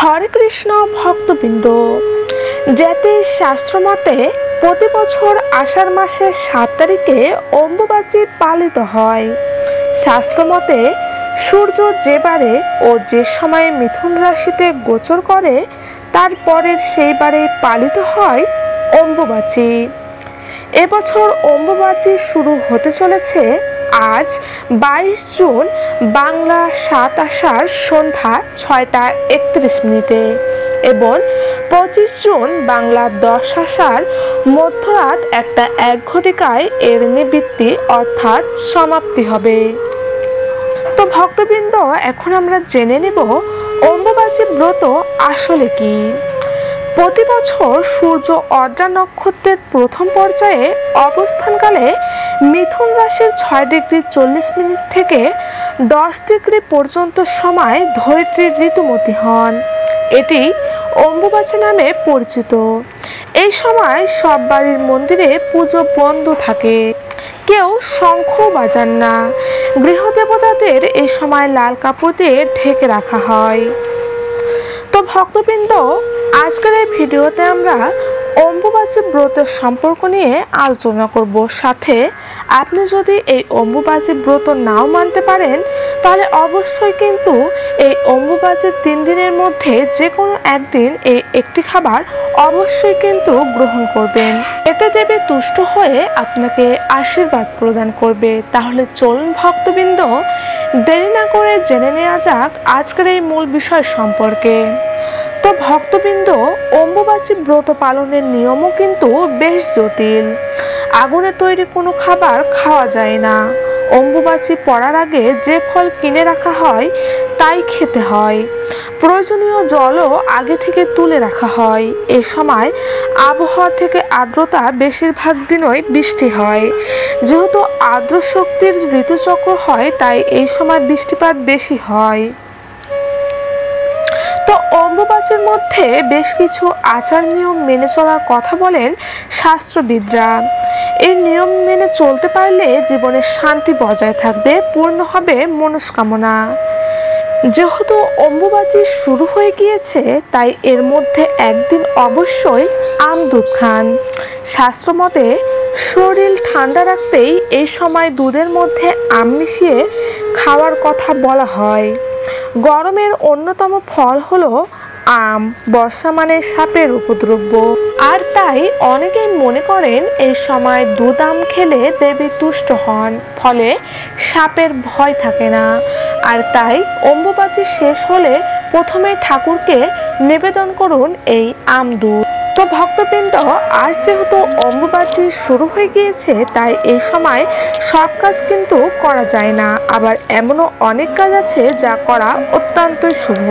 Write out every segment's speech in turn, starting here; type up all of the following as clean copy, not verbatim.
হরে কৃষ্ণ ভক্তবৃন্দ। জ্যোতিষ শাস্ত্র মতে প্রতি বছর আষাঢ় মাসের 7 তারিখে অম্বুবাচী পালিত হয়। শাস্ত্র মতে সূর্য যে বারে ও যে সময়ে মিথুন রাশিতে গোচর করে তার পরের সেই বারে পালিত হয় অম্বুবাচী। এবছর অম্বুবাচী শুরু হতে চলেছে আজ 22 জুন বাংলা 7 আষাঢ় সন্ধ্যা 6টা 31 এবং 25 জুন বাংলা 10 আষাঢ় মধ্যরাত 1 ঘটিকায় এর নিবৃত্তি অর্থাৎ সমাপ্তি হবে। তো ভক্তবৃন্দ, এখন আমরা জেনে নেব অম্বুবাচী ব্রত আসলে কি। প্রতি বছর সূর্য অদ্রা নক্ষত্রের প্রথম পর্যায়ে অবস্থানকালে মিথুন রাশির 6°40' থেকে 10° পর্যন্ত সময় ধরিত্রী ঋতুমতী হন। এটি অম্বুবাচী নামে পরিচিত। এই সময় সব বাড়ির মন্দিরে পুজো বন্ধ থাকে, কেউ শঙ্খ বাজান না। গৃহদেবতাদের এই সময় লাল কাপড় দিয়ে ঢেকে রাখা হয়। তো ভক্তবৃন্দ, আজকের এই ভিডিওতে আমরা অম্বুবাচী ব্রতের সম্পর্ক নিয়ে আলোচনা করব। সাথে আপনি যদি এই অম্বুবাচী ব্রত নাও মানতে পারেন তাহলে অবশ্যই কিন্তু এই অম্বুবাচীর 3 দিনের মধ্যে যে কোনো একদিন এই একটি খাবার অবশ্যই কিন্তু গ্রহণ করবেন। এতে দেবী তুষ্ট হয়ে আপনাকে আশীর্বাদ প্রদান করবে। তাহলে চলুন ভক্তবৃন্দ, দেরি না করে জেনে নেওয়া যাক আজকের এই মূল বিষয় সম্পর্কে। তো ভক্তবৃন্দ, অম্বুবাচী ব্রত পালনের নিয়মও কিন্তু বেশ জটিল। আগুনে তৈরি কোনো খাবার খাওয়া যায় না। অম্বুবাচী পড়ার আগে যে ফল কিনে রাখা হয় তাই খেতে হয়। প্রয়োজনীয় জলও আগে থেকে তুলে রাখা হয়। এ সময় আবহাওয়া থেকে আর্দ্রতা বেশিরভাগ দিনই বৃষ্টি হয়। যেহেতু আর্দ্র শক্তির ঋতুচক্র হয় তাই এই সময় বৃষ্টিপাত বেশি হয়। তো অম্বুবাচীর মধ্যে বেশ কিছু আচার নিয়ম মেনে চলার কথা বলেন শাস্ত্রবিদরা। এই নিয়ম মেনে চলতে পারলে জীবনে শান্তি বজায় থাকবে, পূর্ণ হবে মনস্কামনা। যেহেতু অম্বুবাচী শুরু হয়ে গিয়েছে তাই এর মধ্যে একদিন অবশ্যই আম দুধ খান। শাস্ত্র মতে শরীর ঠান্ডা রাখতেই এই সময় দুধের মধ্যে আম মিশিয়ে খাওয়ার কথা বলা হয়। গরমের অন্যতম ফল হলো আম। বর্ষা মানে সাপের উপদ্রব, আর তাই অনেকেই মনে করেন এই সময় দুধ আম খেলে দেবী তুষ্ট হন, ফলে সাপের ভয় থাকে না। আর তাই অম্বুবাচী শেষ হলে প্রথমে ঠাকুরকে নিবেদন করুন এই আম দুধ। তো ভক্তবৃন্দ, আজ যেহেতু অম্বুবাচী শুরু হয়ে গিয়েছে তাই এই সময় সব কাজ কিন্তু করা যায় না। আবার এমনও অনেক কাজ আছে যা করা অত্যন্তই শুভ।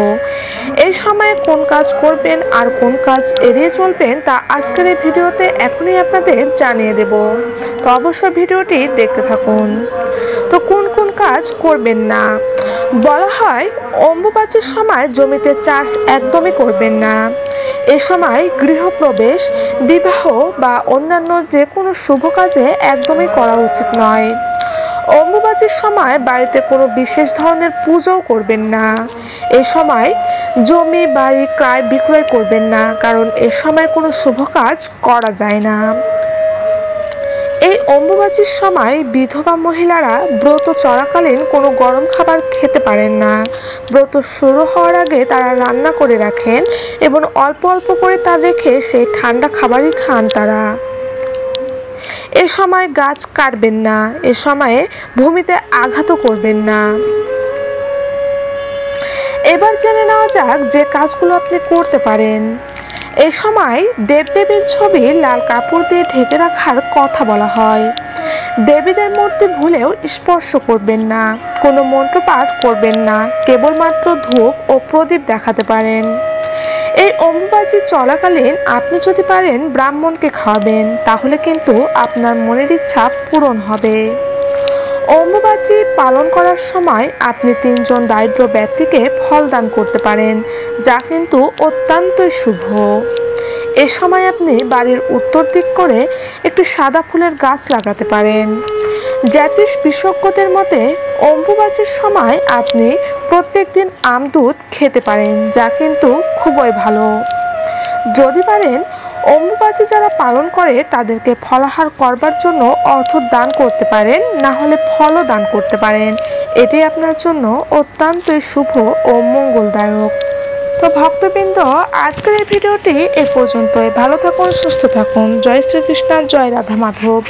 এই সময়ে কোন কাজ করবেন আর কোন কাজ এড়িয়ে চলবেন তা আজকের এই ভিডিওতে এখনই আপনাদের জানিয়ে দেব। তো অবশ্যই ভিডিওটি দেখতে থাকুন। তো কোন কোন কাজ করবেন না বলা হয়, অম্বুবাচীর সময় জমিতে চাষ একদমই করবেন না। এ সময় গৃহপ্রবেশ, বিবাহ বা অন্যান্য যে কোনো শুভ কাজে একদমই করা উচিত নয়। অম্বুবাচীর সময় বাড়িতে কোনো বিশেষ ধরনের পূজাও করবেন না। এ সময় জমি বাড়ি ক্রয় বিক্রয় করবেন না, কারণ এ সময় কোনো শুভ কাজ করা যায় না। এই অম্বুবাচীর সময় বিধবা মহিলারা ব্রত চলাকালীন কোনো গরম খাবার খেতে পারেন না। ব্রত শুরু হওয়ার আগে তারা রান্না করে রাখেন এবং অল্প অল্প করে তা রেখে সেই ঠান্ডা খাবারই খান তারা। এ সময় গাছ কাটবেন না। এ সময়ে ভূমিতে আঘাতও করবেন না। এবার জেনে নেওয়া যাক যে কাজগুলো আপনি করতে পারেন। এ সময় দেবদেবীর ছবি লাল কাপড় দিয়ে ঢেকে রাখার কথা বলা হয়। দেবীদের মূর্তি ভুলেও স্পর্শ করবেন না। কোনো মন্ত্রপাঠ করবেন না। কেবলমাত্র ধূপ ও প্রদীপ দেখাতে পারেন। এই অম্বুবাচী চলাকালীন আপনি যদি পারেন ব্রাহ্মণকে খাওয়াবেন, তাহলে কিন্তু আপনার মনের ইচ্ছা পূরণ হবে। অম্বুবাচী পালন করার সময় আপনি 3 জন দারিদ্র ব্যক্তিকে ফল দান করতে পারেন, যা কিন্তু অত্যন্তই শুভ। এ সময় আপনি বাড়ির উত্তর দিক করে একটি সাদা ফুলের গাছ লাগাতে পারেন। জ্যোতিষ বিশেষজ্ঞদের মতে অম্বুবাচীর সময় আপনি প্রত্যেক দিন আম দুধ খেতে পারেন, যা কিন্তু খুবই ভালো। যদি পারেন অম্বুবাচী যারা পালন করে তাদেরকে ফলাহার করবার জন্য অর্থ দান করতে পারেন, না হলে ফলও দান করতে পারেন। এটি আপনার জন্য অত্যন্তই শুভ ও মঙ্গলদায়ক। তো ভক্তবৃন্দ, আজকের এই ভিডিওটি এ পর্যন্তই। ভালো থাকুন, সুস্থ থাকুন। জয় শ্রীকৃষ্ণ, জয় রাধা মাধব।